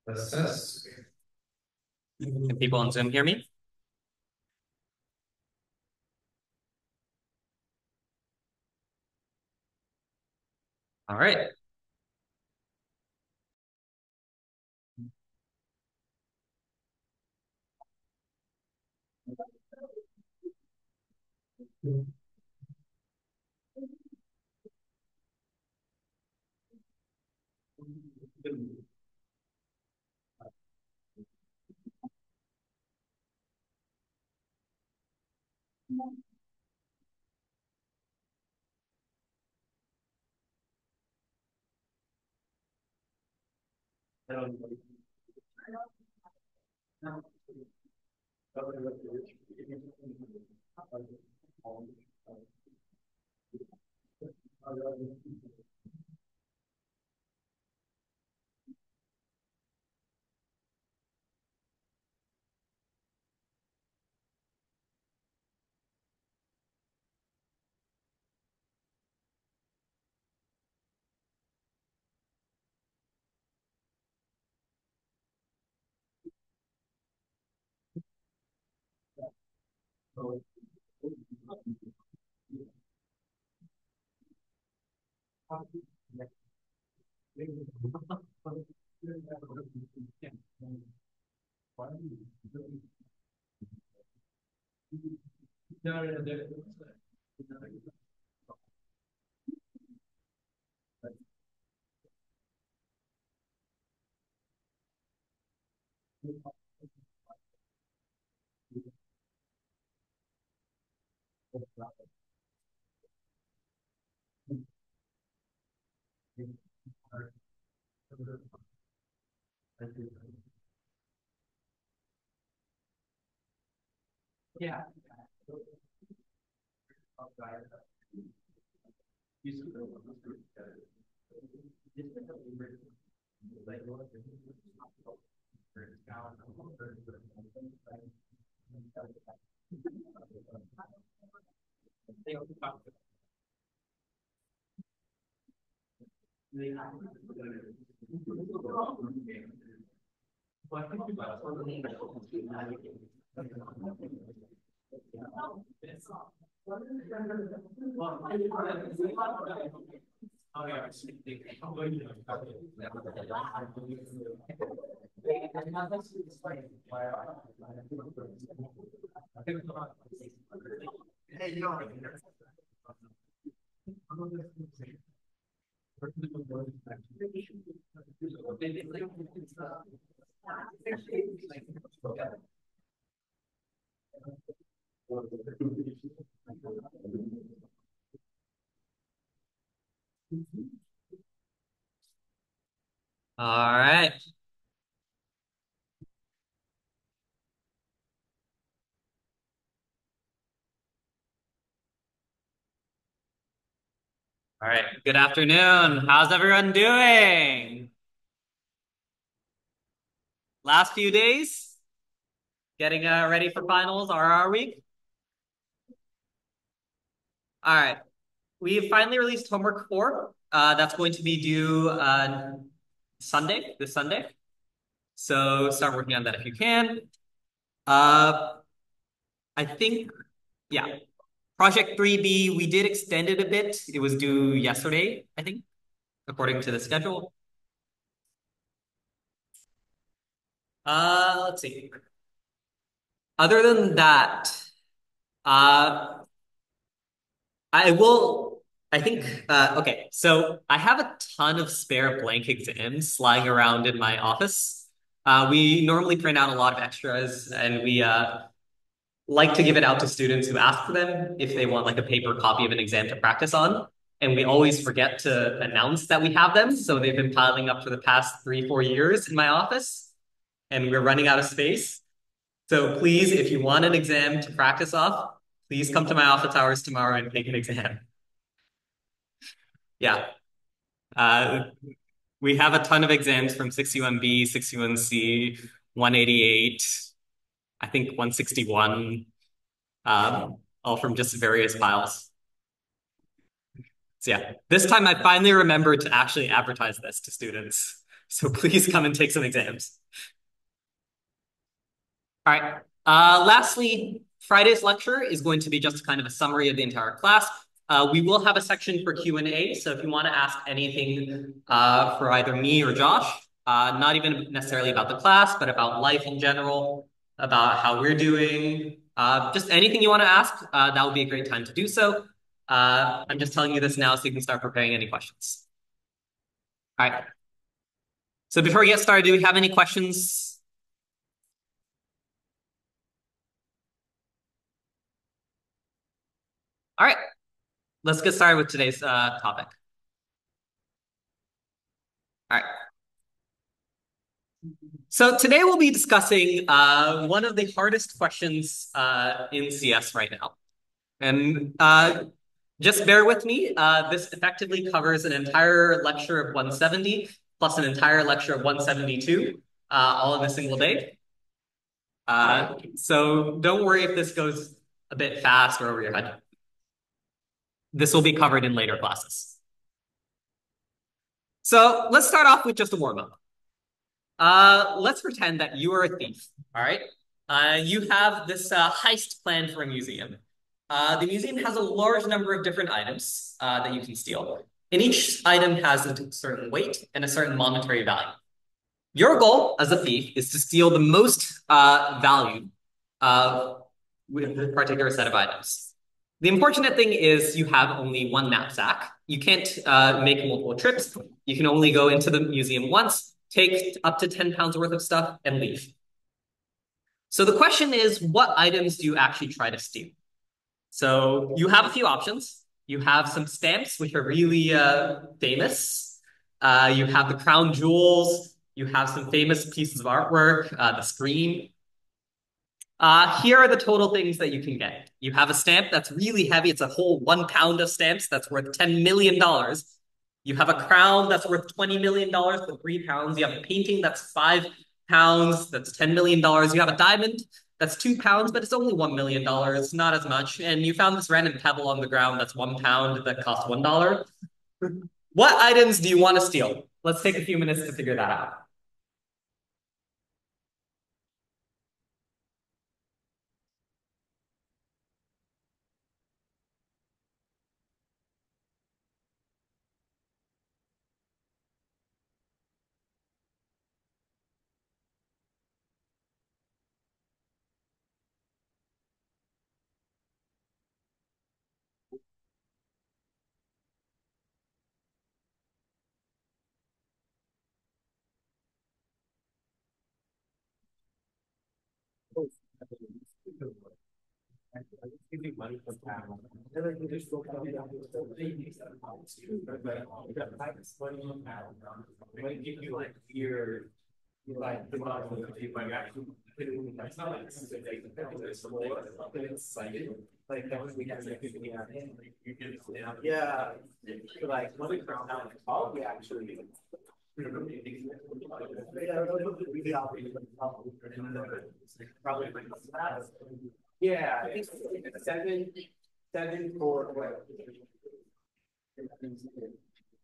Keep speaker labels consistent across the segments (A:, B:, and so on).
A: Assess. Can people on Zoom hear me? All right. All right. All right. Good afternoon. How's everyone doing? Last few days? Getting ready for finals, RR week? All right. We finally released homework 4. That's going to be due this Sunday. So start working on that if you can. Uh, I think, yeah. Project 3B, we did extend it a bit. It was due yesterday, I think, according to the schedule. Let's see. Other than that, uh, I will, I think, okay, so I have a ton of spare blank exams lying around in my office. We normally print out a lot of extras and we like to give it out to students who ask for them if they want like a paper copy of an exam to practice on. And we always forget to announce that we have them. So they've been piling up for the past 3, 4 years in my office and we're running out of space. So please, if you want an exam to practice off, please come to my office hours tomorrow and take an exam. Yeah. Uh, we have a ton of exams from 61B, 61C, 188, I think 161, all from just various files. So yeah, this time I finally remembered to actually advertise this to students. So please come and take some exams. All right. Lastly, Friday's lecture is going to be just kind of a summary of the entire class. We will have a section for Q&A, so if you want to ask anything for either me or Josh, not even necessarily about the class, but about life in general, about how we're doing, just anything you want to ask, that would be a great time to do so. I'm just telling you this now so you can start preparing any questions. All right. So before we get started, do we have any questions? All right, let's get started with today's topic. All right. So today we'll be discussing one of the hardest questions in CS right now. And just bear with me. This effectively covers an entire lecture of 170 plus an entire lecture of 172, all in a single day. So don't worry if this goes a bit fast or over your head. This will be covered in later classes. So let's start off with just a warm-up. Let's pretend that you are a thief, all right? You have this heist planned for a museum. The museum has a large number of different items that you can steal. And each item has a certain weight and a certain monetary value. Your goal as a thief is to steal the most value with a particular set of items. The unfortunate thing is you have only one knapsack. You can't make multiple trips. You can only go into the museum once, take up to 10 pounds worth of stuff, and leave. So the question is, what items do you actually try to steal? So you have a few options. You have some stamps, which are really famous. You have the crown jewels. You have some famous pieces of artwork, the screen. Here are the total things that you can get. You have a stamp that's really heavy. It's a whole 1 pound of stamps that's worth $10 million. You have a crown that's worth $20 million for 3 pounds. You have a painting that's 5 pounds. That's $10 million. You have a diamond that's 2 pounds, but it's only $1 million, not as much. And you found this random pebble on the ground that's 1 pound that costs $1. What items do you want to steal? Let's take a few minutes to figure that out.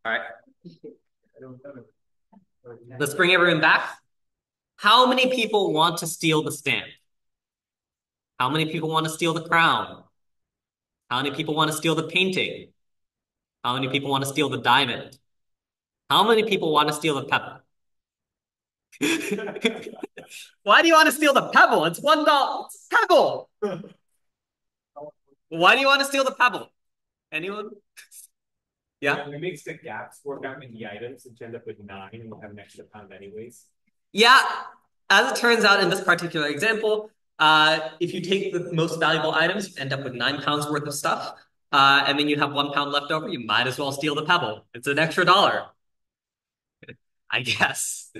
A: All right. Let's bring everyone back. How many people want to steal the stamp? How many people want to steal the crown? How many people want to steal the painting? How many people want to steal the diamond? How many people want to steal the pebble? Why do you want to steal the pebble? It's $1. It's a pebble. Why do you want to steal the pebble? Anyone? Yeah.
B: It makes the gaps work out in the items and end up with 9 and we'll have an extra pound anyways.
A: Yeah. As it turns out in this particular example, if you take the most valuable items, you end up with 9 pounds worth of stuff. And then you have 1 pound left over, you might as well steal the pebble. It's an extra $1, I guess.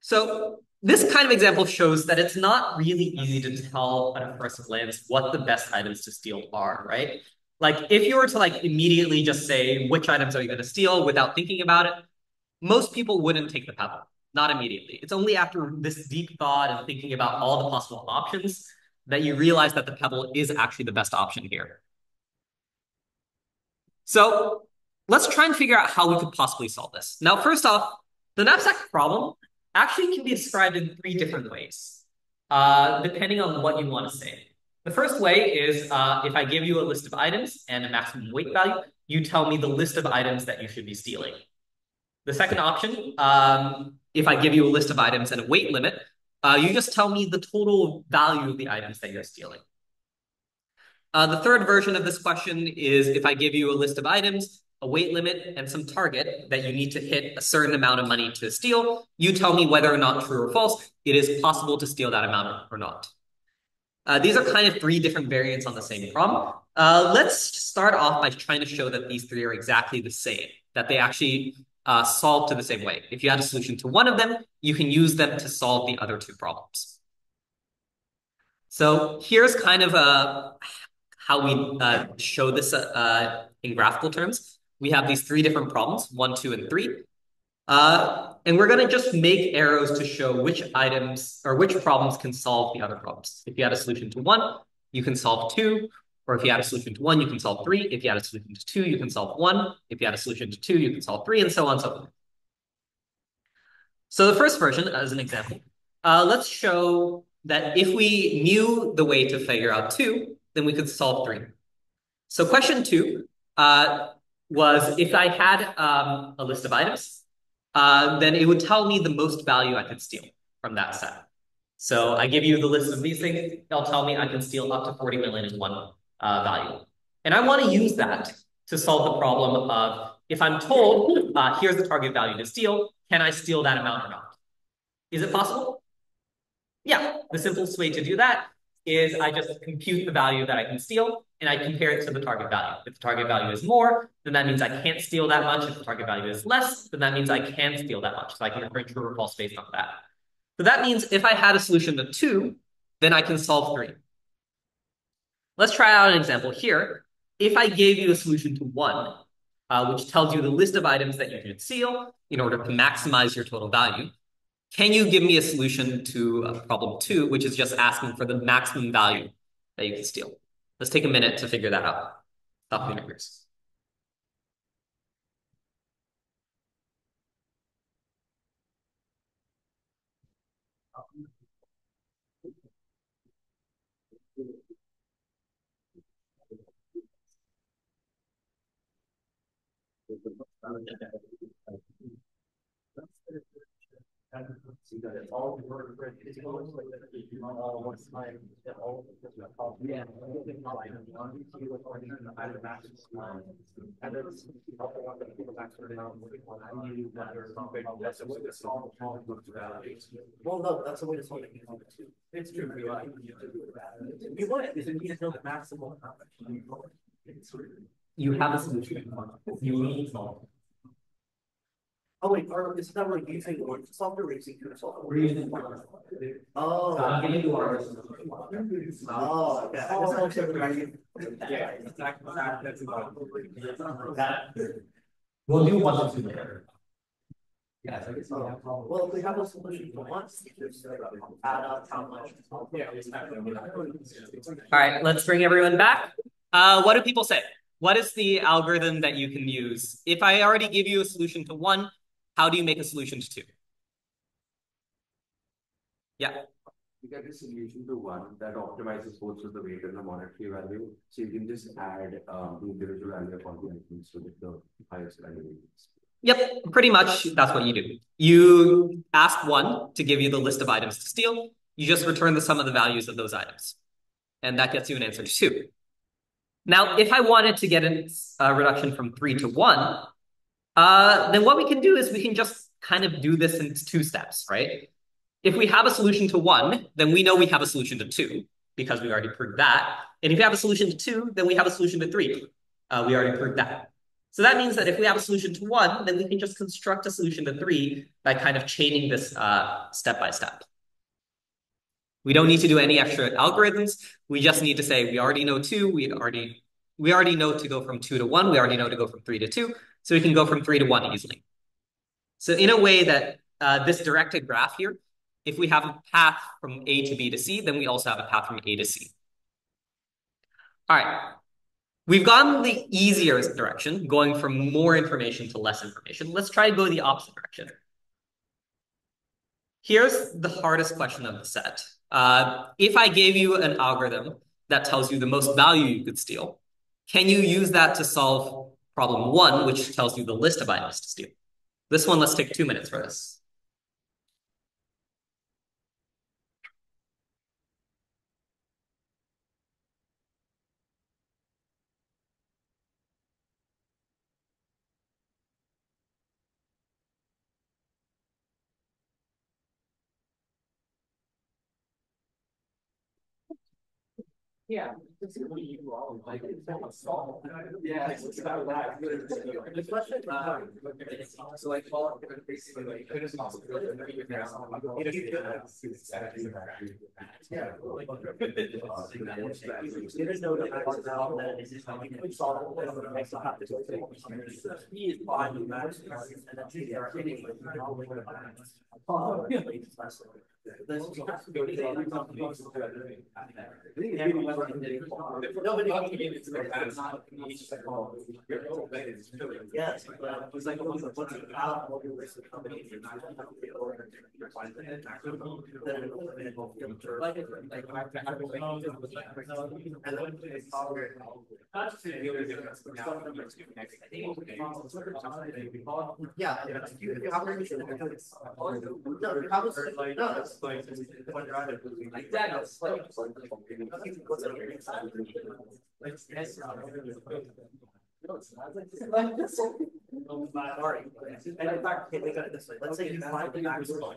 A: So this kind of example shows that it's not really easy to tell at a first glance what the best items to steal are, right? Like if you were to like immediately just say which items are you going to steal without thinking about it, most people wouldn't take the pebble, not immediately. It's only after this deep thought and thinking about all the possible options that you realize that the pebble is actually the best option here. So let's try and figure out how we could possibly solve this. Now, first off, the knapsack problem actually can be described in three different ways, depending on what you want to say. The first way is if I give you a list of items and a maximum weight value, you tell me the list of items that you should be stealing. The second option, if I give you a list of items and a weight limit, you just tell me the total value of the items that you're stealing. The third version of this question is if I give you a list of items, a weight limit, and some target that you need to hit a certain amount of money to steal, you tell me whether or not true or false it is possible to steal that amount or not. These are kind of three different variants on the same problem. Let's start off by trying to show that these three are exactly the same, that they actually solve to the same way. If you had a solution to one of them, you can use them to solve the other two problems. So here's kind of how we show this in graphical terms. We have these three different problems, 1, 2, and 3. And we're going to just make arrows to show which items or which problems can solve the other problems. If you had a solution to 1, you can solve 2. Or if you had a solution to 1, you can solve 3. If you had a solution to 2, you can solve 1. If you had a solution to 2, you can solve 3, and so on and so forth. So the first version, as an example, let's show that if we knew the way to figure out 2, then we could solve 3. So question 2 was if I had a list of items, then it would tell me the most value I could steal from that set. So I give you the list of these things, it'll tell me I can steal up to 40 million in one value. And I want to use that to solve the problem of if I'm told, here's the target value to steal, can I steal that amount or not? Is it possible? Yeah, the simplest way to do that is I just compute the value that I can steal and I compare it to the target value. If the target value is more, then that means I can't steal that much. If the target value is less, then that means I can steal that much. So I can return true or false based on that. So that means if I had a solution to 2, then I can solve 3. Let's try out an example here. If I gave you a solution to 1, which tells you the list of items that you should steal in order to maximize your total value, can you give me a solution to problem 2, which is just asking for the maximum value that you can steal? Let's take a minute to figure that out. Stop the numbers.
B: Well, no, that's a way to solve it. It's true. You want it, you need to know the maximum.
A: You have a solution. You need to solve.
B: Oh wait, or it's not really using the word solve or using to solve.
A: We're using
B: Oh.
A: I'm giving you ours.
B: Oh, okay. I just want to
A: Yeah, exactly. That's about We'll do 1 to 2 later. Yes, I guess we have problem.
B: well, if we have a solution for once, just add up how much.
A: Yeah, all right, let's bring everyone back. What do people say? What is the algorithm that you can use? If I already give you a solution to 1, how do you make a solution to 2? Yeah.
C: You get a solution to 1 that optimizes both to the weight and the monetary value. So you can just add the individual value of all the items to get the highest value.
A: Yep, pretty much that's what you do. You ask 1 to give you the list of items to steal. You just return the sum of the values of those items. And that gets you an answer to 2. Now, if I wanted to get a reduction from 3 to 1, then what we can do is we can just kind of do this in 2 steps, right? If we have a solution to 1, then we know we have a solution to 2 because we already proved that. And if we have a solution to 2, then we have a solution to 3. We already proved that. So that means that if we have a solution to 1, then we can just construct a solution to 3 by kind of chaining this step by step. We don't need to do any extra algorithms. We just need to say we already know 2. We already know to go from 2 to 1. We already know to go from 3 to 2. So we can go from 3 to 1 easily. So in a way that this directed graph here, if we have a path from A to B to C, then we also have a path from A to C. All right. We've gone the easier direction, going from more information to less information. Let's try to go the opposite direction. Here's the hardest question of the set. If I gave you an algorithm that tells you the most value you could steal, can you use that to solve problem one, which tells you the list of items to steal? This one, let's take 2 minutes for this.
B: Yeah. Like, it's not solved. Yeah, it's about that. The question, so like, well, basically, like, it is possible. Yeah. There is no now that it is like, you could solve it, but it makes it hard to do. He is fine with that, and that's easy. Yes, but it's like what's it out what your list of companies you're not going to be or you're finding it like yeah, you have like that. And in fact, okay, look at it this way. Let's say you find the maximum.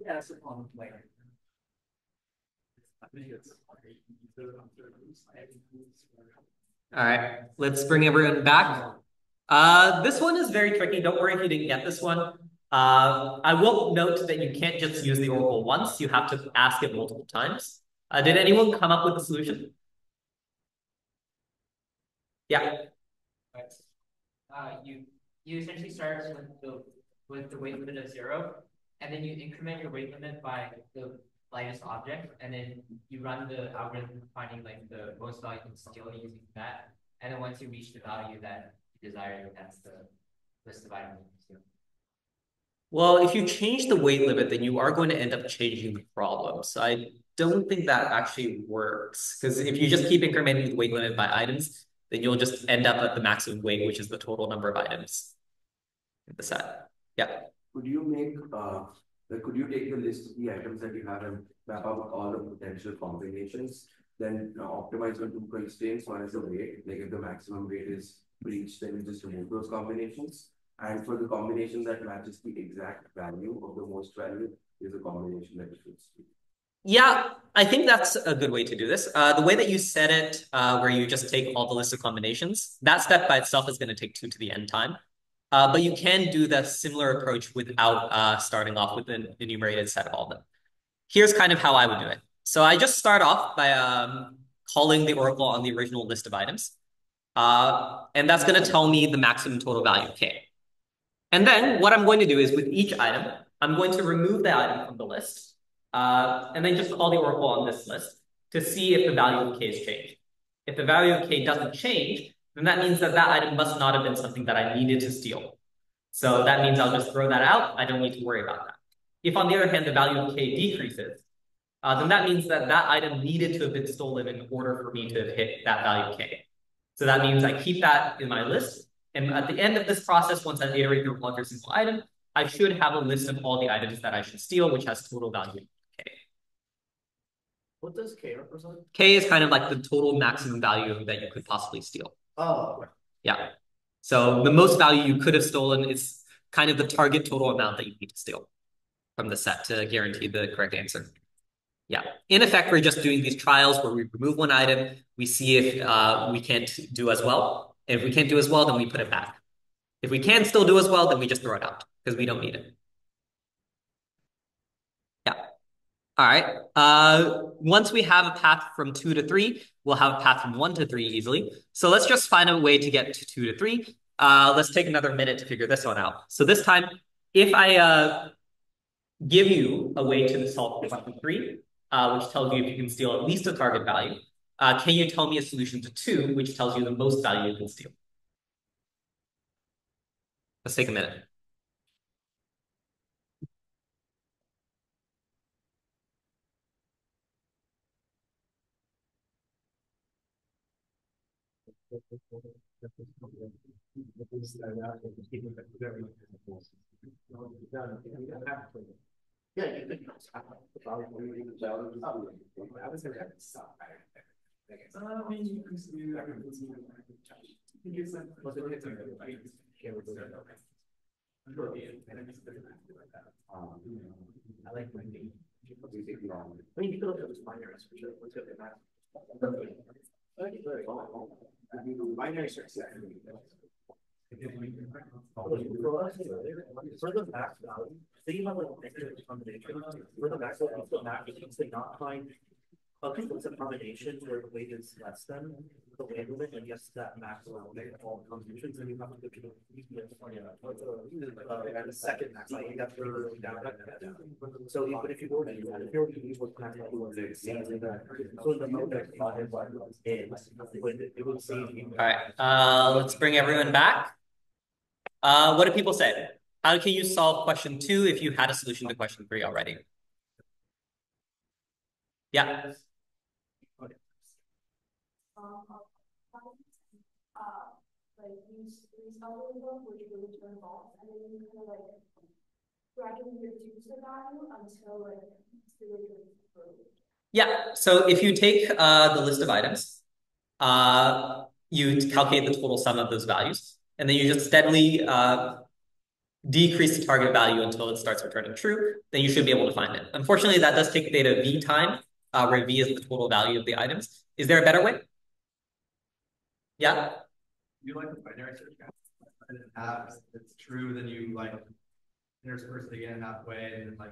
B: Yes, on later.
A: All right, let's bring everyone back. This one is very tricky. Don't worry if you didn't get this one. I will note that you can't just use the oracle once. You have to ask it multiple times. Did anyone come up with a solution? Yeah.
D: You essentially start with the weight limit of 0, and then you increment your weight limit by the lightest object, and then you run the algorithm finding like the most value you can steal using that. And then once you reach the value that you desire, that's the list of items you can steal.
A: Well, if you change the weight limit, then you are going to end up changing the problem. So I don't think that actually works. Because if you just keep incrementing the weight limit by items, then you'll just end up at the maximum weight, which is the total number of items in the set. Yeah.
C: Could you make like could you take the list of the items that you have and map out all the potential combinations, then optimize on two constraints. One is the weight, like if the maximum weight is breached, then you just remove those combinations. And for the combination that matches the exact value of the most value is a combination that you should see.
A: Yeah, I think that's a good way to do this. The way that you set it, where you just take all the list of combinations, that step by itself is going to take 2 to the n time. But you can do the similar approach without starting off with an enumerated set of all of them. Here's kind of how I would do it. So I just start off by calling the oracle on the original list of items. And that's going to tell me the maximum total value, k. And then what I'm going to do is with each item, I'm going to remove the item from the list, and then just call the oracle on this list to see if the value of k has changed. If the value of k doesn't change, then that means that that item must not have been something that I needed to steal. So that means I'll just throw that out. I don't need to worry about that. If, on the other hand, the value of k decreases, then that means that that item needed to have been stolen in order for me to hit that value k. So that means I keep that in my list. And at the end of this process, once I've iterated through every single item, I should have a list of all the items that I should steal, which has total value k.
B: What does K represent?
A: K is kind of like the total maximum value that you could possibly steal.
B: Oh.
A: Yeah. So the most value you could have stolen is kind of the target total amount that you need to steal from the set to guarantee the correct answer. Yeah. In effect, we're just doing these trials where we remove one item, we see if we can't do as well. If we can't do as well, then we put it back. If we can still do as well, then we just throw it out because we don't need it. Yeah. All right. Once we have a path from 2 to 3, we'll have a path from 1 to 3 easily. So let's just find a way to get to 2 to 3. Let's take another minute to figure this one out. So this time, if I give you a way to solve 1 to 3, which tells you if you can steal at least a target value. Can you tell me a solution to 2, which tells you the most value you can steal? Let's take a minute.
B: I like my name. I mean, you could look at this binary search. Let's go to that. Binary search. For the max value, thinking about like negative combination, for the max value, still not, you can say not find it's a combination where the weight is less than the weight limit, and yes, that max will make all combinations, and you have to go to the second max value, you have to go down. So even if you were to use what max value was exactly that, so the mode that it would save you.
A: All right, let's bring everyone back. What do people say? How can you solve question 2 if you had a solution to question 3 already? Yeah.
E: Like use algorithm, which will return false, and then you kind of like gradually reduce the value until like it's really true.
A: Yeah. So if you take the list of items, you calculate the total sum of those values, and then you just steadily decrease the target value until it starts returning true, then you should be able to find it. Unfortunately, that does take theta v time, where v is the total value of the items. Is there a better way? Yeah.
B: You like the binary search guy? And it's true, then you like intersperse it again halfway, and then like.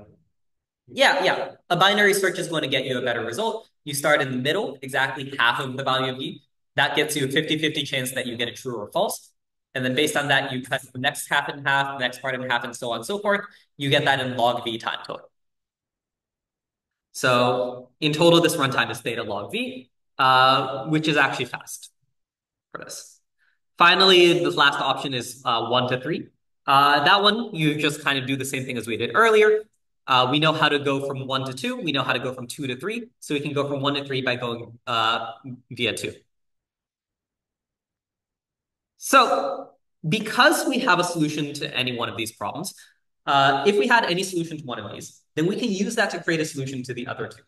A: Yeah. A binary search is going to get you a better result. You start in the middle, exactly half of the value of v. That gets you a 50-50 chance that you get a true or false. And then based on that, you cut the next half in half, the next part in half, and so on and so forth. You get that in log v time total. So in total, this runtime is theta log v, which is actually fast for this. Finally, the last option is 1 to 3. That one, you just kind of do the same thing as we did earlier. We know how to go from 1 to 2. We know how to go from 2 to 3. So we can go from 1 to 3 by going via 2. So because we have a solution to any one of these problems, if we had any solution to one of these, then we can use that to create a solution to the other two.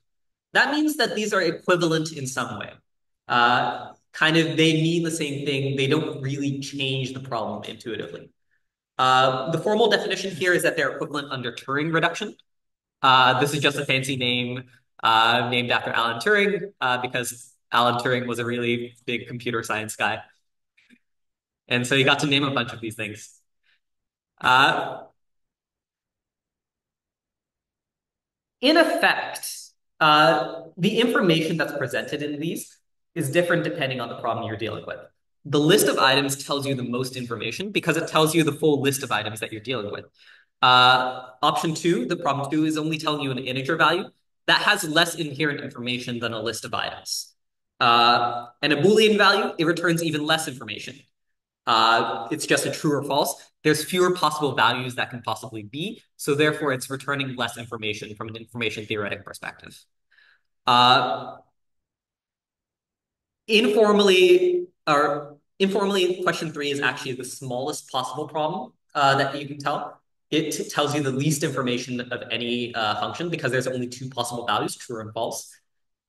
A: That means that these are equivalent in some way. They mean the same thing. They don't really change the problem intuitively. The formal definition here is that they're equivalent under Turing reduction. This is just a fancy name named after Alan Turing because Alan Turing was a really big computer science guy. And so he got to name a bunch of these things. In effect, the information that's presented in these is different depending on the problem you're dealing with. The list of items tells you the most information because it tells you the full list of items that you're dealing with. Option 2, the problem 2, is only telling you an integer value. That has less inherent information than a list of items. And a Boolean value, it returns even less information. It's just a true or false. There's fewer possible values that can possibly be, so therefore it's returning less information from an information theoretic perspective. Informally, question 3 is actually the smallest possible problem that you can tell. It tells you the least information of any function because there's only 2 possible values, true and false.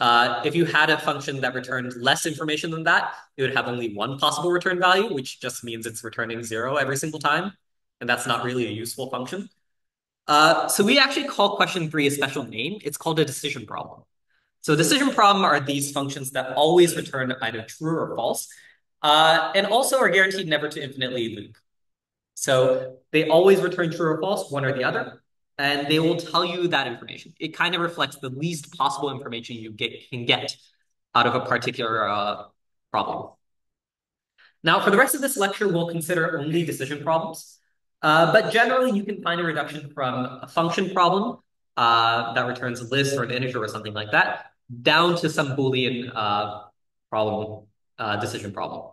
A: If you had a function that returned less information than that, it would have only 1 possible return value, which just means it's returning 0 every single time. And that's not really a useful function. So we actually call question 3 a special name. It's called a decision problem. So decision problem are these functions that always return either true or false, and also are guaranteed never to infinitely loop. So they always return true or false, one or the other, and they will tell you that information. It kind of reflects the least possible information you can get out of a particular problem. Now, for the rest of this lecture, we'll consider only decision problems. But generally, you can find a reduction from a function problem that returns a list or an integer or something like that, down to some Boolean problem, decision problem.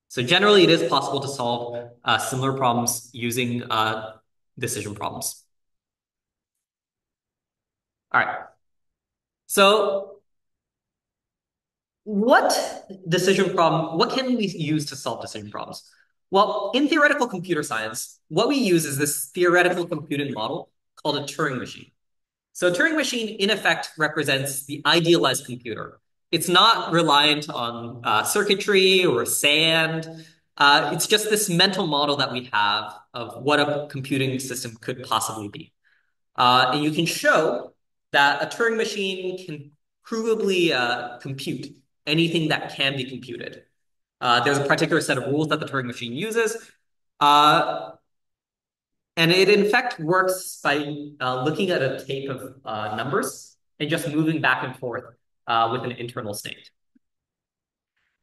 A: So generally, it is possible to solve similar problems using decision problems. All right. So what what can we use to solve decision problems? Well, in theoretical computer science, what we use is this theoretical computing model called a Turing machine. So a Turing machine, in effect, represents the idealized computer. It's not reliant on circuitry or sand. It's just this mental model that we have of what a computing system could possibly be. And you can show that a Turing machine can provably compute anything that can be computed. There's a particular set of rules that the Turing machine uses. Uh, and it, in fact, works by looking at a tape of numbers and just moving back and forth with an internal state.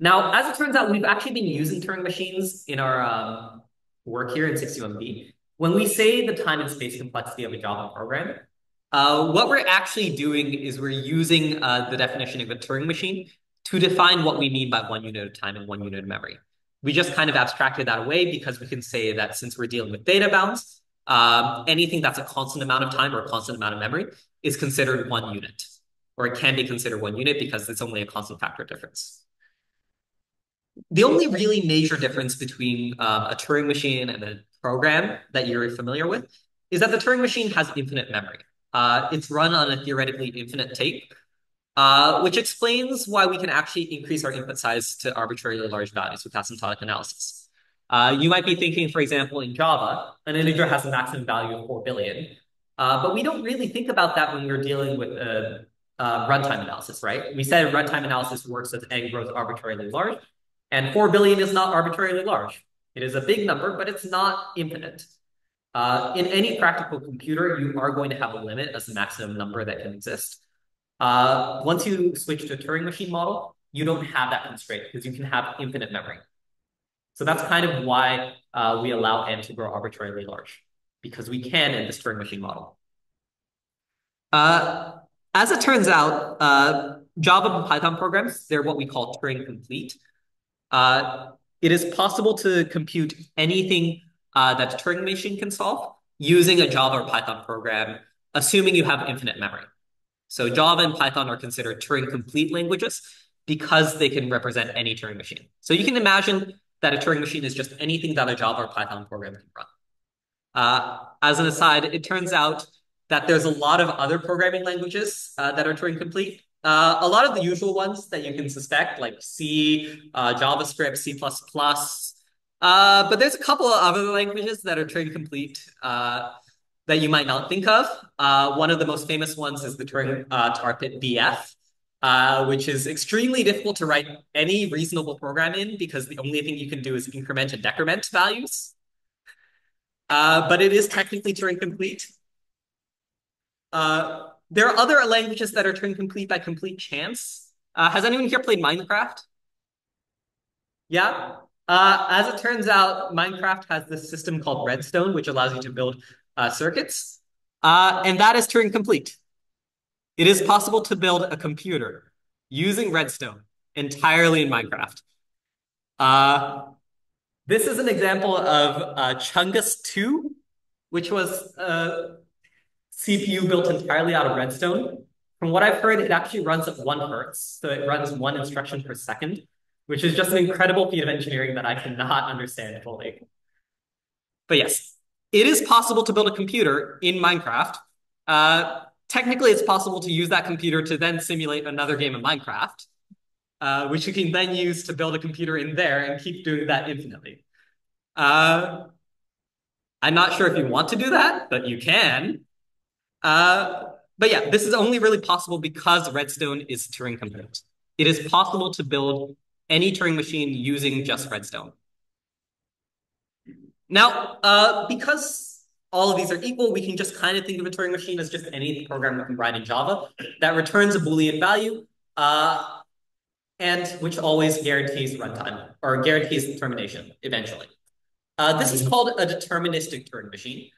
A: Now, as it turns out, we've actually been using Turing machines in our work here in 61B. When we say the time and space complexity of a Java program, what we're actually doing is we're using the definition of a Turing machine to define what we mean by 1 unit of time and 1 unit of memory. We just kind of abstracted that away because we can say that since we're dealing with data bounds, anything that's a constant amount of time or a constant amount of memory is considered 1 unit, or it can be considered 1 unit because it's only a constant factor difference. The only really major difference between a Turing machine and a program that you're familiar with is that the Turing machine has infinite memory. It's run on a theoretically infinite tape, which explains why we can actually increase our input size to arbitrarily large values with asymptotic analysis. You might be thinking, for example, in Java, an integer has a maximum value of 4 billion, but we don't really think about that when we're dealing with runtime analysis, right? We said runtime analysis works as n grows arbitrarily large, and 4 billion is not arbitrarily large. It is a big number, but it's not infinite. In any practical computer, you are going to have a limit as the maximum number that can exist. Once you switch to a Turing machine model, you don't have that constraint because you can have infinite memory. So that's kind of why we allow n to grow arbitrarily large, because we can in this Turing machine model. As it turns out, Java and Python programs, they're what we call Turing complete. It is possible to compute anything that a Turing machine can solve using a Java or Python program, assuming you have infinite memory. So Java and Python are considered Turing complete languages because they can represent any Turing machine. So you can imagine that a Turing machine is just anything that a Java or Python program can run. As an aside, it turns out that there's a lot of other programming languages that are Turing complete. A lot of the usual ones that you can suspect, like C, JavaScript, C++. But there's a couple of other languages that are Turing complete that you might not think of. One of the most famous ones is the Turing Tar-Pit BF, which is extremely difficult to write any reasonable program in because the only thing you can do is increment and decrement values. But it is technically Turing complete. There are other languages that are Turing complete by complete chance. Has anyone here played Minecraft? Yeah. As it turns out, Minecraft has this system called Redstone, which allows you to build circuits. And that is Turing complete. It is possible to build a computer using Redstone entirely in Minecraft. This is an example of Chungus 2, which was a CPU built entirely out of Redstone. From what I've heard, it actually runs at 1 hertz, so it runs 1 instruction per second, which is just an incredible feat of engineering that I cannot understand fully. But yes, it is possible to build a computer in Minecraft. Technically, it's possible to use that computer to then simulate another game of Minecraft, which you can then use to build a computer in there and keep doing that infinitely. I'm not sure if you want to do that, but you can. But yeah, this is only really possible because Redstone is Turing complete. It is possible to build any Turing machine using just Redstone. Now, because all of these are equal, we can just kind of think of a Turing machine as just any program we can write in Java that returns a Boolean value, and which always guarantees runtime or guarantees termination eventually. This is called a deterministic Turing machine,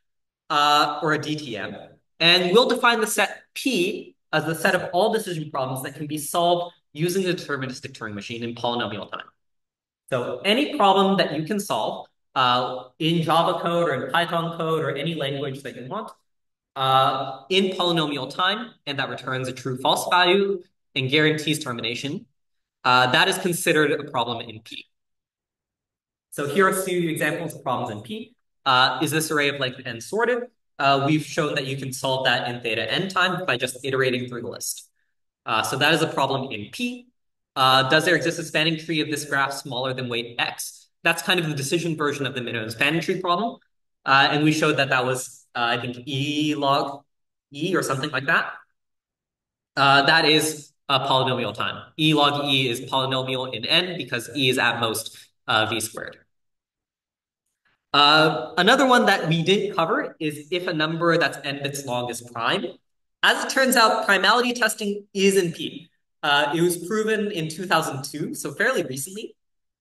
A: or a DTM. And we'll define the set P as the set of all decision problems that can be solved using the deterministic Turing machine in polynomial time. So any problem that you can solve in Java code or in Python code or any language that you want in polynomial time, and that returns a true-false value and guarantees termination, that is considered a problem in P. So here are a few examples of problems in P. Is this array of length n sorted? We've shown that you can solve that in theta n time by just iterating through the list. So that is a problem in P. Does there exist a spanning tree of this graph smaller than weight x? That's kind of the decision version of the minimum spanning tree problem. And we showed that that was, I think, E log E or something like that. That is a polynomial time. E log E is polynomial in n because E is at most v squared. Another one that we didn't cover is if a number that's n bits long is prime. As it turns out, primality testing is in P. It was proven in 2002, so fairly recently,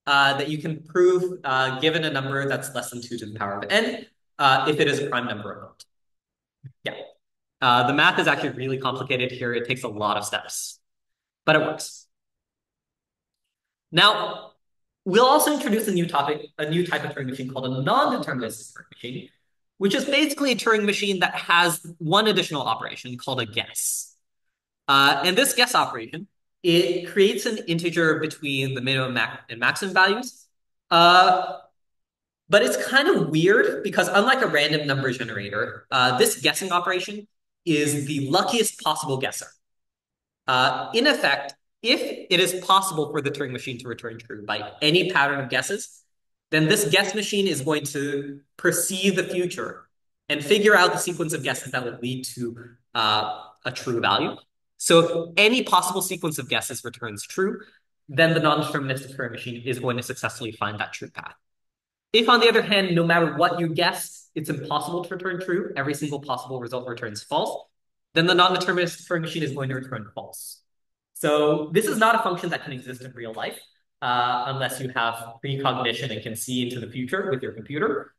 A: that you can prove, given a number that's less than 2 to the power of n, if it is a prime number or not. Yeah. The math is actually really complicated here. It takes a lot of steps, but it works. Now, we'll also introduce a new type of Turing machine called a non-deterministic Turing machine, which is basically a Turing machine that has one additional operation called a guess. And this guess operation, it creates an integer between the minimum and maximum values. But it's kind of weird because unlike a random number generator, this guessing operation is the luckiest possible guesser. In effect, if it is possible for the Turing machine to return true by any pattern of guesses, then this guess machine is going to perceive the future and figure out the sequence of guesses that would lead to a true value. So if any possible sequence of guesses returns true, then the non-deterministic Turing machine is going to successfully find that true path. If, on the other hand, no matter what you guess, it's impossible to return true, every single possible result returns false, then the non-deterministic Turing machine is going to return false. So this is not a function that can exist in real life unless you have precognition and can see into the future with your computer.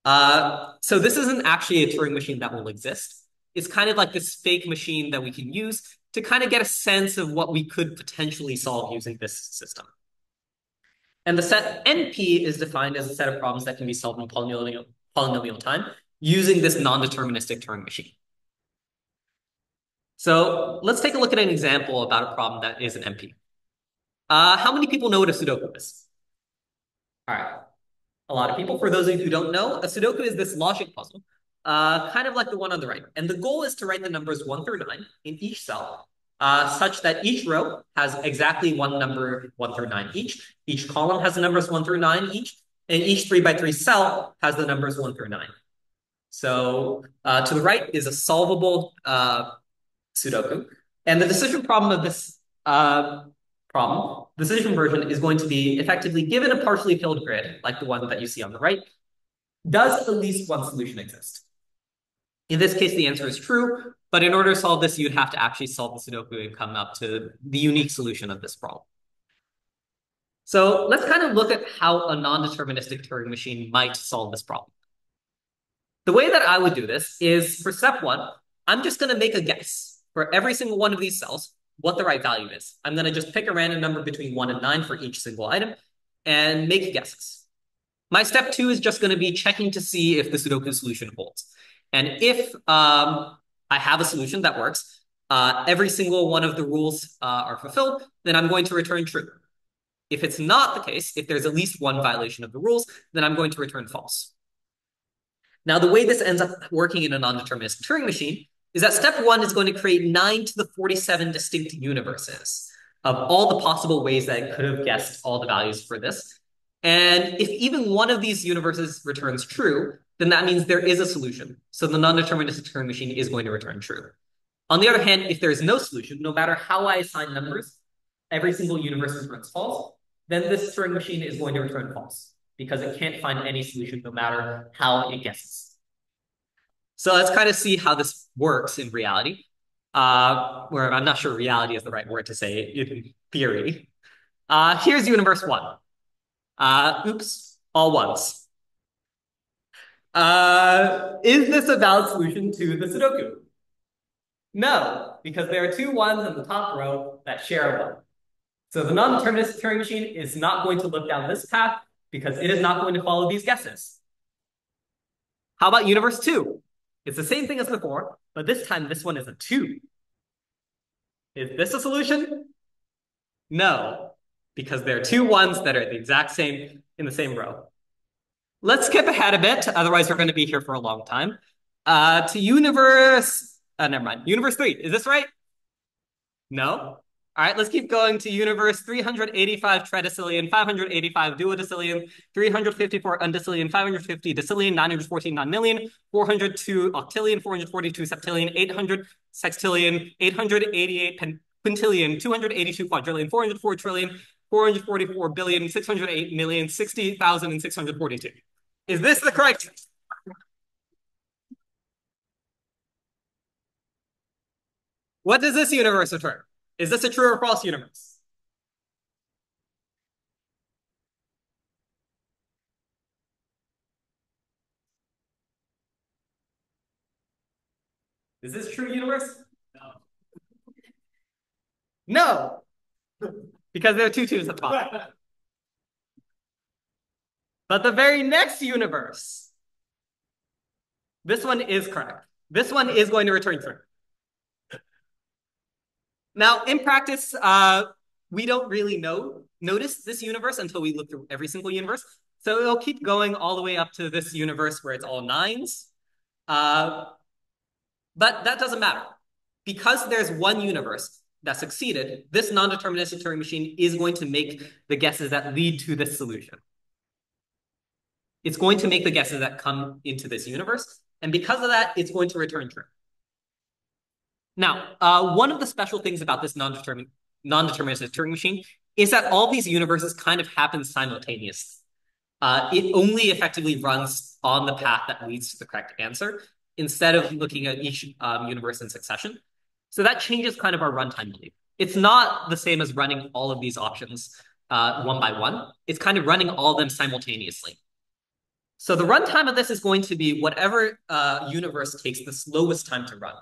A: So this isn't actually a Turing machine that will exist. It's kind of like this fake machine that we can use to kind of get a sense of what we could potentially solve using this system. And the set NP is defined as a set of problems that can be solved in polynomial time using this non-deterministic Turing machine. So let's take a look at an example about a problem that is an NP. How many people know what a Sudoku is? All right, a lot of people. For those of you who don't know, a Sudoku is this logic puzzle, kind of like the one on the right. And the goal is to write the numbers 1 through 9 in each cell, such that each row has exactly one number 1 through 9 each. Each column has the numbers 1 through 9 each, and each 3 by 3 cell has the numbers 1 through 9. So to the right is a solvable Sudoku. And the decision problem of this decision version is going to be effectively given a partially filled grid, like the one that you see on the right, does at least one solution exist? In this case, the answer is true, but in order to solve this, you'd have to actually solve the Sudoku and come up to the unique solution of this problem. So let's kind of look at how a non-deterministic Turing machine might solve this problem. The way that I would do this is, for step 1, I'm just going to make a guess for every single one of these cells what the right value is. I'm going to just pick a random number between 1 and 9 for each single item and make guesses. My step 2 is just going to be checking to see if the Sudoku solution holds. And if I have a solution that works, every single one of the rules are fulfilled, then I'm going to return true. If it's not the case, if there's at least one violation of the rules, then I'm going to return false. Now, the way this ends up working in a non-deterministic Turing machine is that step 1 is going to create 9 to the 47 distinct universes of all the possible ways that it could have guessed all the values for this. And if even one of these universes returns true, then that means there is a solution. So the non-deterministic Turing machine is going to return true. On the other hand, if there's no solution, no matter how I assign numbers, every single universe returns false, then this Turing machine is going to return false because it can't find any solution no matter how it guesses. So let's kind of see how this works in reality, where I'm not sure reality is the right word to say in theory. Here's universe 1. Oops, all ones. Is this a valid solution to the Sudoku? No, because there are two ones in the top row that share a one. So the non-deterministic Turing machine is not going to look down this path because it is not going to follow these guesses. How about universe 2? It's the same thing as before, but this time this one is a 2. Is this a solution? No, because there are two ones that are the exact same in the same row. Let's skip ahead a bit, otherwise we're going to be here for a long time. To universe, never mind. Universe 3, is this right? No. All right, let's keep going to universe 385 tridecillion, 585 duodecillion, 354 undecillion, 550 decillion, 914 nonillion, 402 octillion, 442 septillion, 800 sextillion, 888 quintillion, 282 quadrillion, 404 trillion, 444 billion, 608 million, 60,000, and 642. Is this the correct? What does this universe return? Is this a true or false universe? Is this true universe? No, because there are two twos at the bottom. But the very next universe, this one is correct. This one is going to return true. Now, in practice, we don't really notice this universe until we look through every single universe. So it'll keep going all the way up to this universe where it's all nines. But that doesn't matter. Because there's one universe that succeeded, this non-deterministic Turing machine is going to make the guesses that lead to this solution. It's going to make the guesses that come into this universe. And because of that, it's going to return true. Now, one of the special things about this non-deterministic Turing machine is that all these universes kind of happen simultaneously. It only effectively runs on the path that leads to the correct answer instead of looking at each universe in succession. So that changes kind of our runtime belief. It's not the same as running all of these options one by one. It's kind of running all of them simultaneously. So the runtime of this is going to be whatever universe takes the slowest time to run.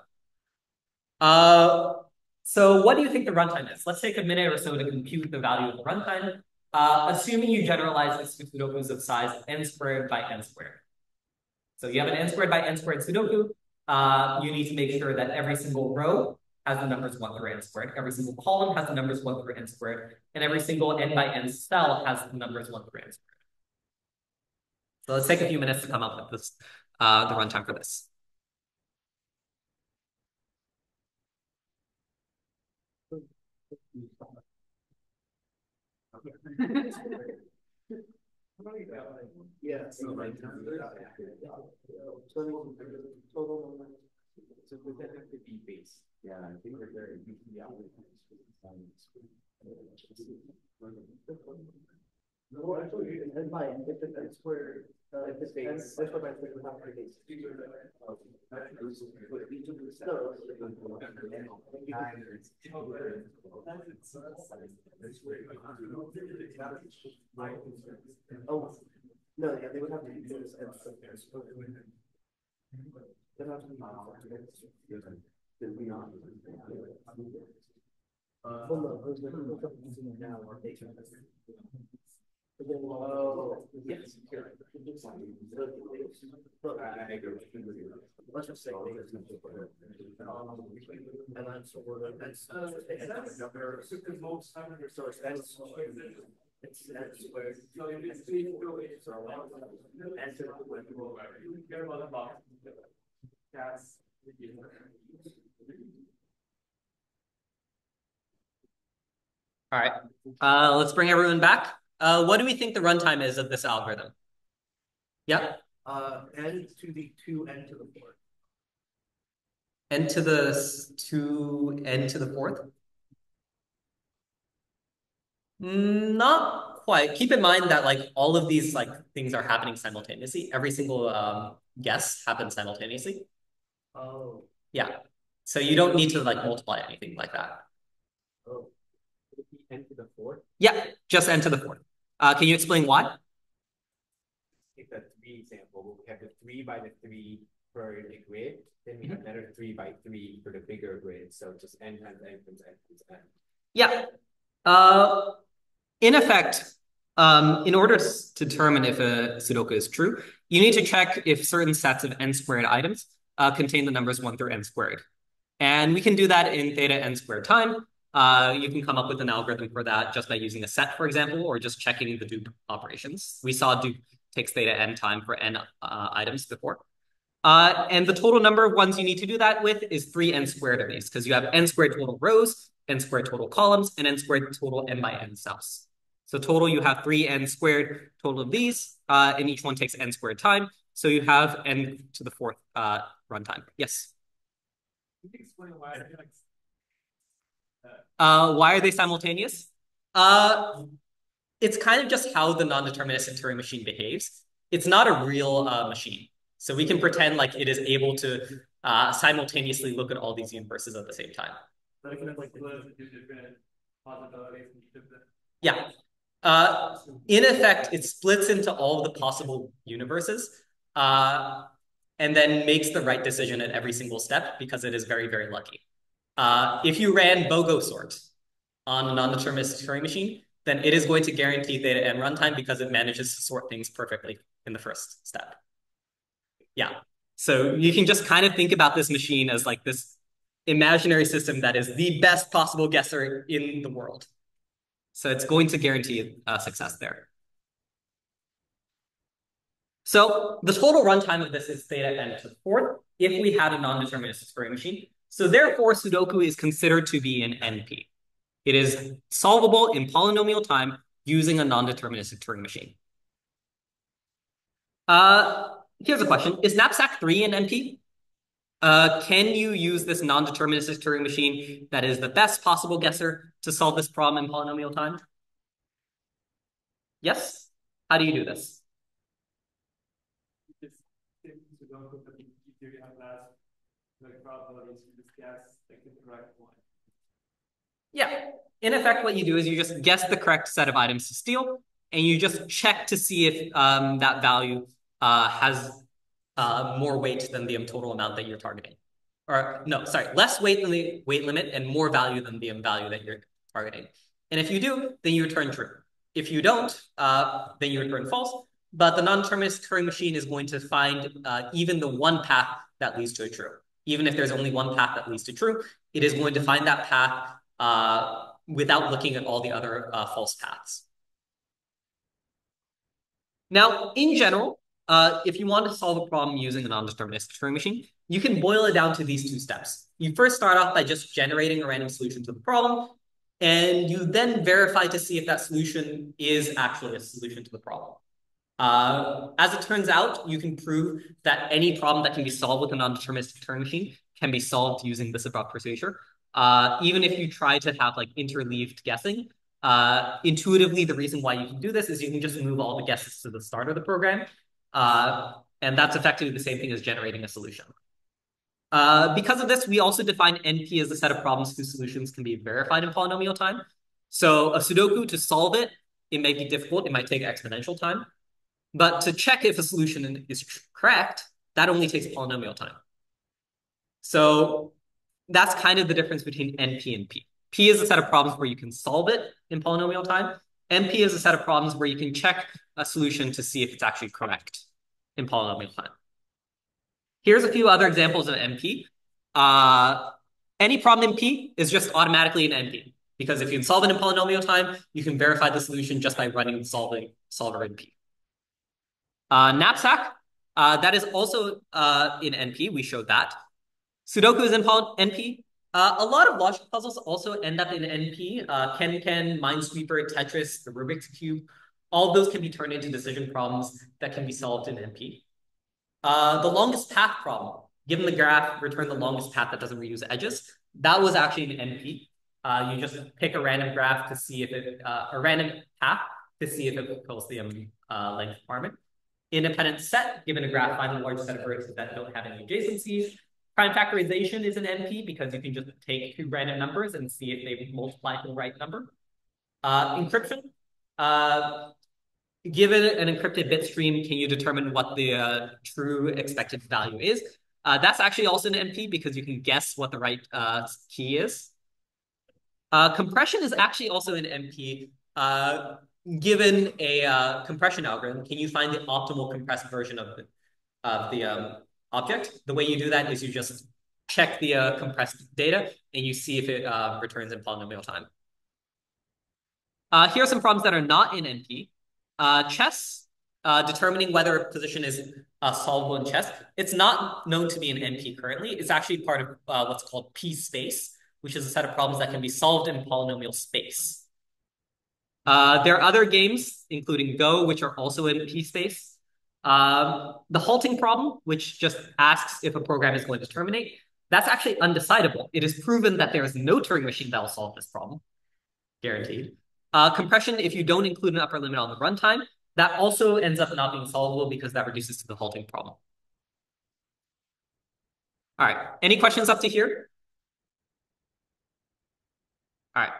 A: So what do you think the runtime is? Let's take a minute or so to compute the value of the runtime, assuming you generalize this to Sudokus of size n squared by n squared. So you have an n squared by n squared Sudoku. You need to make sure that every single row has the numbers 1 through n squared. Every single column has the numbers 1 through n squared. And every single n by n cell has the numbers 1 through n squared. So let's take a few minutes to come up with this, the runtime for this.
B: Yeah. So like, total. So would that have to be base?
C: Yeah, I think that there is.
B: No, actually, and by if it's where if it's base, that's what I think would have to be base. Oh, no, yeah, they would have to do this as they'd have to be well, no, those are using it now or they can. Yes. Let's just say. And that's sort of that's number. So it's that's where.
A: All right, let's bring everyone back. What do we think the runtime is of this algorithm? Yeah.
B: N to the 2, N to the 4.
A: N to the 2, N to the 4th? Not quite. Keep in mind that like all of these like things are happening simultaneously. Every single guess happens simultaneously.
B: Oh.
A: Yeah. So you don't need to like multiply anything like that.
B: Oh. Would it be N to the 4th?
A: Yeah, just N to the 4th. Can you explain why?
F: Take the 3 example, we have the 3 by the 3 per the grid. then we have another 3 by 3 for the bigger grid. So just n times n times n times n.
A: Yeah. In effect, in order to determine if a Sudoku is true, you need to check if certain sets of n squared items contain the numbers 1 through n squared. And we can do that in theta n squared time. You can come up with an algorithm for that just by using a set, for example, or just checking the dupe operations. We saw dupe takes theta n time for n items before. And the total number of ones you need to do that with is 3n squared of these, because you have n squared total rows, n squared total columns, and n squared total n by n cells. So total, you have 3n squared total of these, and each one takes n squared time. So you have n to the fourth runtime. Yes?
F: Can you explain why
A: why are they simultaneous? It's kind of just how the non-deterministic Turing machine behaves. It's not a real machine. So we can pretend like it is able to simultaneously look at all these universes at the same time.
B: But I can have like different possibilities in each of them.
A: Yeah. In effect, it splits into all the possible universes and then makes the right decision at every single step because it is very, very lucky. If you ran BOGO sort on a non-deterministic Turing machine, then it is going to guarantee theta n runtime because it manages to sort things perfectly in the first step. Yeah. So you can just kind of think about this machine as like this imaginary system that is the best possible guesser in the world. So it's going to guarantee success there. So the total runtime of this is theta n to the fourth if we had a non-deterministic Turing machine. So therefore, Sudoku is considered to be an NP. It is solvable in polynomial time using a non-deterministic Turing machine. Here's a question. Is knapsack 3 an NP? Can you use this non-deterministic Turing machine that is the best possible guesser to solve this problem in polynomial time? Yes? How do you do this?
B: You just take Sudoku, but you do have last like probabilities, you just guess like the correct one.
A: Yeah. In effect, what you do is you just guess the correct set of items to steal, and you just check to see if that value has more weight than the total amount that you're targeting. Or no, sorry, less weight than the weight limit and more value than the value that you're targeting. And if you do, then you return true. If you don't, then you return false. But the non-deterministic Turing machine is going to find even the one path that leads to a true. Even if there's only one path that leads to true, it is going to find that path without looking at all the other false paths. Now, in general, if you want to solve a problem using a non-deterministic Turing machine, you can boil it down to these two steps. You first start off by just generating a random solution to the problem, and you then verify to see if that solution is actually a solution to the problem. As it turns out, you can prove that any problem that can be solved with a non-deterministic Turing machine can be solved using this abrupt procedure. Even if you try to have like interleaved guessing, intuitively, the reason why you can do this is you can just move all the guesses to the start of the program. And that's effectively the same thing as generating a solution. Because of this, we also define NP as a set of problems whose solutions can be verified in polynomial time. So a Sudoku, to solve it, it may be difficult. It might take exponential time. But to check if a solution is correct, that only takes polynomial time. So that's kind of the difference between NP and P. P is a set of problems where you can solve it in polynomial time. NP is a set of problems where you can check a solution to see if it's actually correct in polynomial time. Here's a few other examples of NP. Any problem in P is just automatically an NP, because if you can solve it in polynomial time, you can verify the solution just by running the solver in P. Knapsack, that is also in NP. We showed that. Sudoku is in NP. A lot of logic puzzles also end up in NP. Ken, Minesweeper, Tetris, the Rubik's Cube, all of those can be turned into decision problems that can be solved in NP. The longest path problem, given the graph, return the longest path that doesn't reuse edges. That was actually an NP. You just pick a random graph to see if it, a random path to see if it fulfills the length requirement. Independent set, given a graph, find the largest set of vertices that don't have any adjacencies. Prime factorization is an NP because you can just take two random numbers and see if they multiply to the right number. Encryption, given an encrypted bit stream, can you determine what the true expected value is? That's actually also an NP because you can guess what the right key is. Compression is actually also an NP. Given a compression algorithm, can you find the optimal compressed version of the object? The way you do that is you just check the compressed data and you see if it returns in polynomial time. Here are some problems that are not in NP. Chess, determining whether a position is solvable in chess. It's not known to be an NP currently. It's actually part of what's called P space, which is a set of problems that can be solved in polynomial space. There are other games, including Go, which are also in P space. The halting problem, which just asks if a program is going to terminate, that's actually undecidable. It is proven that there is no Turing machine that will solve this problem, guaranteed. Compression, if you don't include an upper limit on the runtime, that also ends up not being solvable because that reduces to the halting problem. All right, any questions up to here? All right.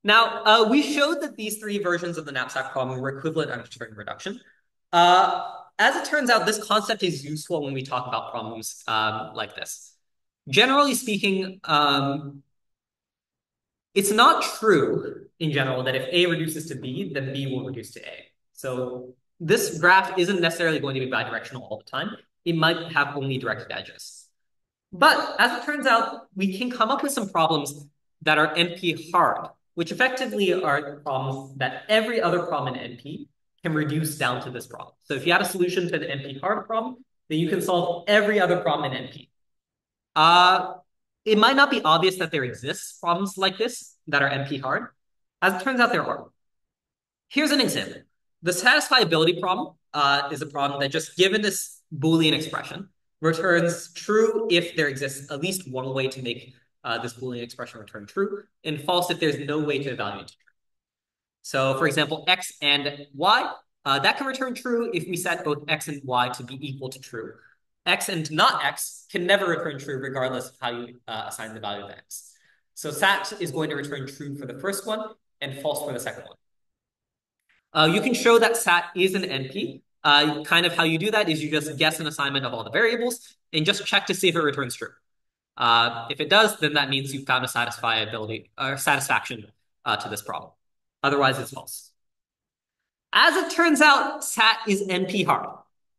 A: Now, we showed that these three versions of the knapsack problem were equivalent under Turing reduction. As it turns out, this concept is useful when we talk about problems like this. Generally speaking, it's not true in general that if A reduces to B, then B will reduce to A. So this graph isn't necessarily going to be bidirectional all the time. It might have only directed edges. But as it turns out, we can come up with some problems that are NP hard, which effectively are problems that every other problem in NP can reduce down to this problem. So if you had a solution to the NP hard problem, then you can solve every other problem in NP. It might not be obvious that there exists problems like this that are NP hard. As it turns out, there are. Here's an example. The satisfiability problem is a problem that just given this Boolean expression returns true if there exists at least one way to make this Boolean expression return true, and false if there's no way to evaluate it true. So for example, x and y, that can return true if we set both x and y to be equal to true. X and not x can never return true regardless of how you assign the value of x. So sat is going to return true for the first one and false for the second one. You can show that sat is an NP. Kind of how you do that is you just guess an assignment of all the variables and just check to see if it returns true. If it does, then that means you've found a satisfiability or satisfaction to this problem. Otherwise, it's false. As it turns out, SAT is NP hard.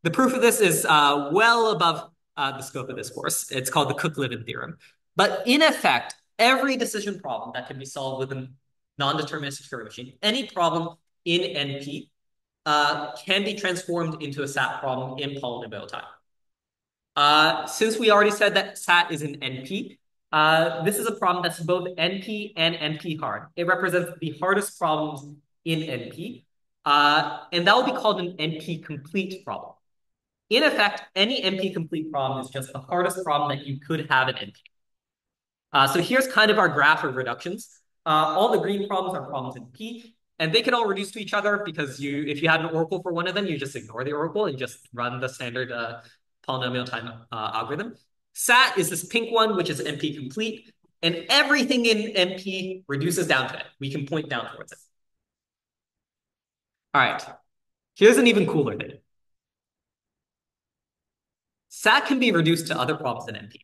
A: The proof of this is well above the scope of this course. It's called the Cook-Levin theorem. But in effect, every decision problem that can be solved with a non-deterministic Turing machine, any problem in NP, can be transformed into a SAT problem in polynomial time. Since we already said that SAT is an NP, this is a problem that's both NP and NP hard. It represents the hardest problems in NP, and that will be called an NP complete problem. In effect, any NP complete problem is just the hardest problem that you could have in NP. So here's kind of our graph of reductions. All the green problems are problems in P, and they can all reduce to each other because if you had an oracle for one of them, you just ignore the oracle and just run the standard polynomial time algorithm. SAT is this pink one, which is NP complete, and everything in NP reduces down to it. We can point down towards it. All right, here's an even cooler thing. SAT can be reduced to other problems in NP.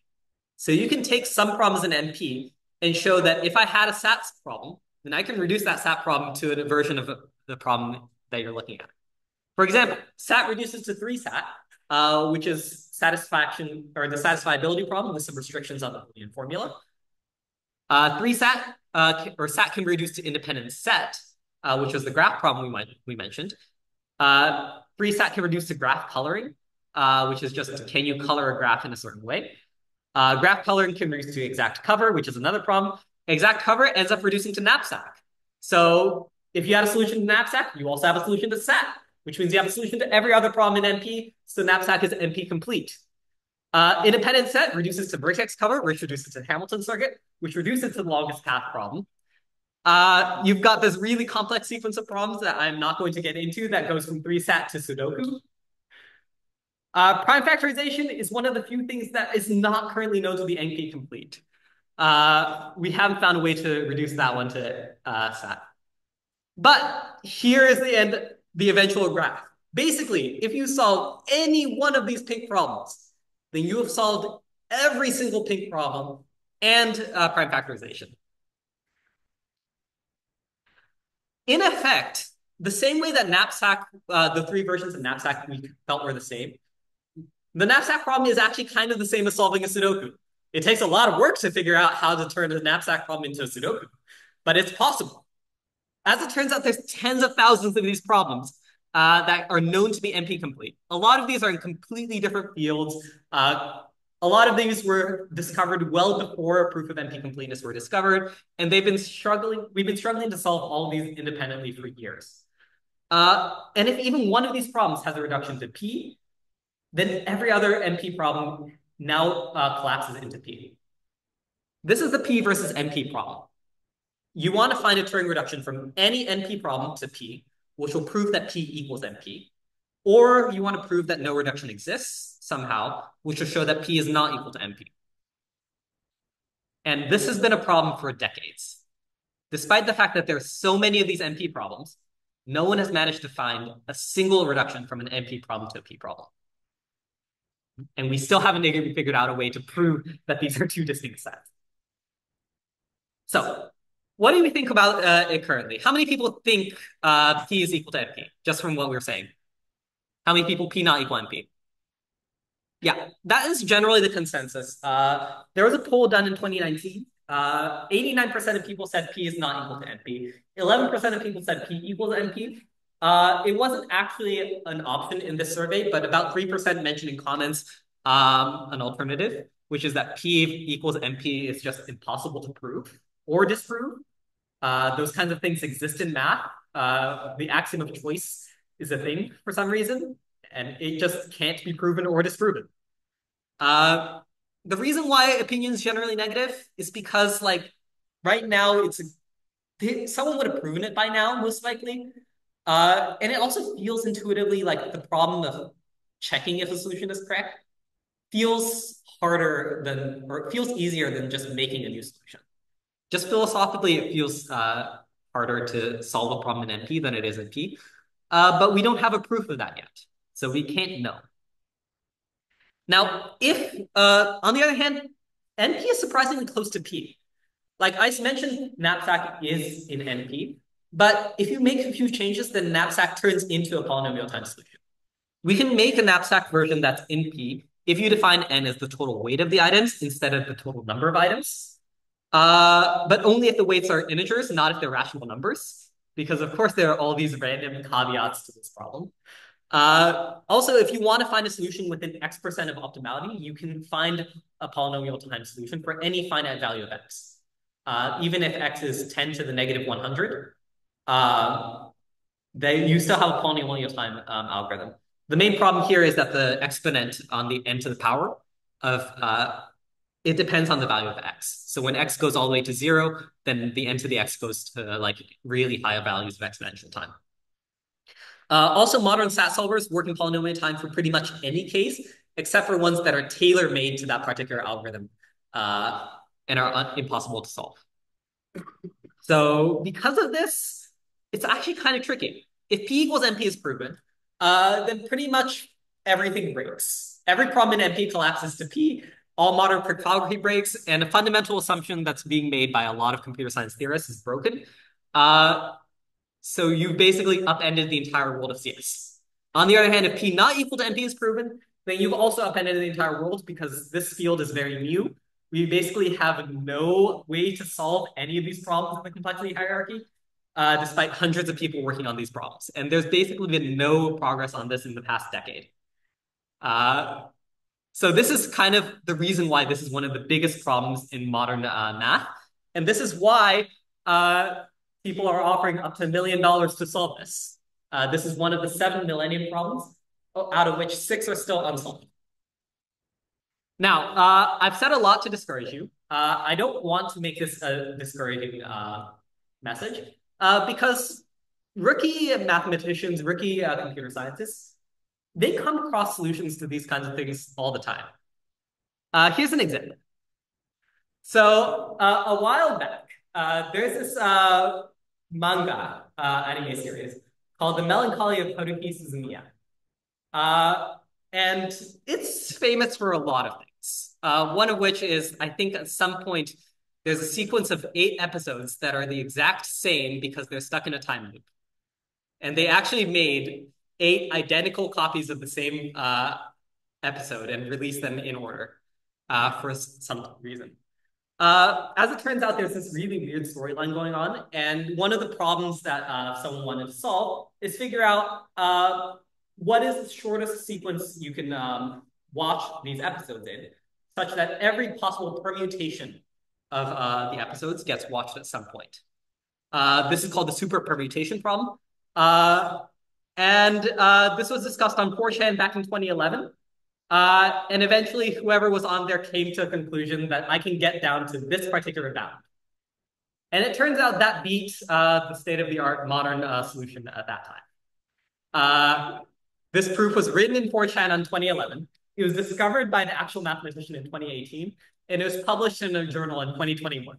A: So you can take some problems in NP and show that if I had a SAT problem, then I can reduce that SAT problem to a version of the problem that you're looking at. For example, SAT reduces to 3SAT, which is satisfaction or the satisfiability problem with some restrictions on the Boolean formula. 3SAT or SAT can be reduced to independent set, which was the graph problem we mentioned. 3SAT can reduce to graph coloring, which is just can you color a graph in a certain way. Graph coloring can reduce to exact cover, which is another problem. Exact cover ends up reducing to knapsack. So if you had a solution to knapsack, you also have a solution to SAT, which means you have a solution to every other problem in NP. So knapsack is NP complete. Independent set reduces to vertex cover, which reduces to Hamilton circuit, which reduces to the longest path problem. You've got this really complex sequence of problems that I'm not going to get into that goes from 3SAT to Sudoku. Prime factorization is one of the few things that is not currently known to be NP complete. We haven't found a way to reduce that one to SAT. But here is the eventual graph. Basically, if you solve any one of these pink problems, then you have solved every single pink problem and prime factorization. In effect, the same way that knapsack, the three versions of knapsack we felt were the same, the knapsack problem is actually kind of the same as solving a Sudoku. It takes a lot of work to figure out how to turn a knapsack problem into a Sudoku, but it's possible. As it turns out, there's tens of thousands of these problems that are known to be NP complete. A lot of these are in completely different fields. A lot of these were discovered well before proof of NP completeness were discovered, and we've been struggling to solve all of these independently for years. And if even one of these problems has a reduction to P, then every other NP problem now collapses into P. This is the P versus NP problem. You want to find a Turing reduction from any NP problem to P, which will prove that P equals NP. Or you want to prove that no reduction exists somehow, which will show that P is not equal to NP. And this has been a problem for decades. Despite the fact that there are so many of these NP problems, no one has managed to find a single reduction from an NP problem to a P problem. And we still haven't figured out a way to prove that these are two distinct sets. So what do we think about it currently? How many people think P is equal to NP, just from what we were saying? How many people P not equal NP? Yeah, that is generally the consensus. There was a poll done in 2019. 89% of people said P is not equal to NP. 11% of people said P equals NP. It wasn't actually an option in this survey, but about 3% mentioned in comments an alternative, which is that P equals NP is just impossible to prove or disprove. Those kinds of things exist in math. The axiom of choice is a thing for some reason, and it just can't be proven or disproven. The reason why opinion is generally negative is because, like, right now someone would have proven it by now, most likely. And it also feels intuitively like the problem of checking if a solution is correct feels harder than, or it feels easier than just making a new solution. Just philosophically, it feels harder to solve a problem in NP than it is in P. But we don't have a proof of that yet, so we can't know. Now, if, on the other hand, NP is surprisingly close to P. Like I mentioned, knapsack is in NP, but if you make a few changes, then knapsack turns into a polynomial time solution. We can make a knapsack version that's in P if you define n as the total weight of the items instead of the total number of items. But only if the weights are integers, not if they're rational numbers, because of course there are all these random caveats to this problem. Also, if you want to find a solution within X% of optimality, you can find a polynomial time solution for any finite value of X. Even if X is 10 to the negative 100, you still have a polynomial time algorithm. The main problem here is that the exponent on the n to the power of it depends on the value of X. So when X goes all the way to 0, then the n to the X goes to like really high values of exponential time. Also, modern SAT solvers work in polynomial time for pretty much any case, except for ones that are tailor-made to that particular algorithm and are impossible to solve. So because of this, it's actually kind of tricky. If P equals NP is proven, then pretty much everything breaks. Every problem in NP collapses to P. All modern cryptography breaks, and a fundamental assumption that's being made by a lot of computer science theorists is broken. So you basically upended the entire world of CS. On the other hand, if P not equal to NP is proven, then you've also upended the entire world because this field is very new. We basically have no way to solve any of these problems in the complexity hierarchy, despite hundreds of people working on these problems. And there's basically been no progress on this in the past decade. So this is kind of the reason why this is one of the biggest problems in modern math. And this is why people are offering up to $1 million to solve this. This is one of the 7 millennium problems, out of which 6 are still unsolved. Now, I've said a lot to discourage you. I don't want to make this a discouraging message because rookie mathematicians, rookie computer scientists, they come across solutions to these kinds of things all the time. Here's an example. So a while back, there's this manga anime series called The Melancholy of Haruhi Suzumiya. And it's famous for a lot of things. One of which is, I think at some point, there's a sequence of 8 episodes that are the exact same because they're stuck in a time loop. And they actually made 8 identical copies of the same episode and released them in order for some reason. As it turns out, there's this really weird storyline going on, and one of the problems that someone wanted to solve is figure out what is the shortest sequence you can watch these episodes in, such that every possible permutation of the episodes gets watched at some point. This is called the super permutation problem. And this was discussed on 4chan back in 2011. And eventually, whoever was on there came to a conclusion that I can get down to this particular bound. And it turns out that beat the state-of-the-art modern solution at that time. This proof was written in 4chan in 2011. It was discovered by the actual mathematician in 2018, and it was published in a journal in 2021.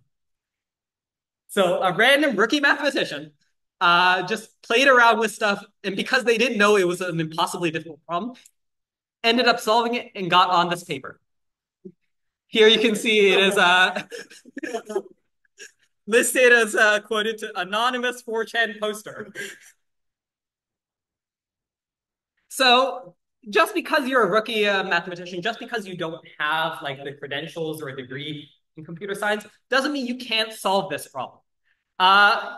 A: So a random rookie mathematician just played around with stuff, and because they didn't know it was an impossibly difficult problem, ended up solving it and got on this paper. Here you can see it is listed as quoted to anonymous 4chan poster. So just because you're a rookie mathematician, just because you don't have like the credentials or a degree in computer science, doesn't mean you can't solve this problem.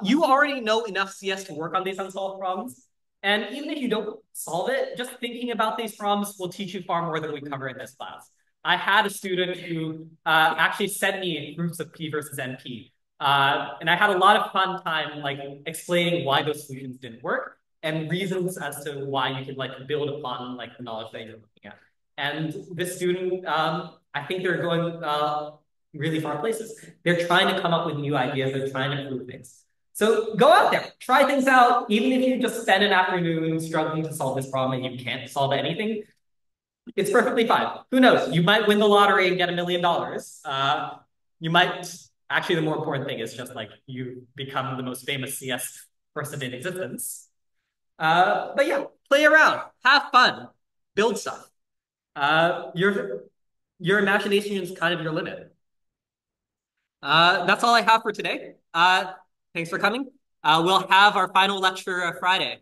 A: You already know enough CS to work on these unsolved problems. And even if you don't solve it, just thinking about these problems will teach you far more than we cover in this class. I had a student who actually sent me proofs of P versus NP. And I had a lot of fun time like explaining why those solutions didn't work and reasons as to why you could like build upon like the knowledge that you're looking at. And this student, I think they're going really far places. They're trying to come up with new ideas. They're trying to prove things. So go out there, try things out. Even if you just spend an afternoon struggling to solve this problem and you can't solve anything, it's perfectly fine. Who knows? You might win the lottery and get $1 million. You might, actually, the more important thing is just like you become the most famous CS person in existence. But yeah, play around, have fun, build stuff. Your imagination is kind of your limit. That's all I have for today. Thanks for coming. We'll have our final lecture Friday.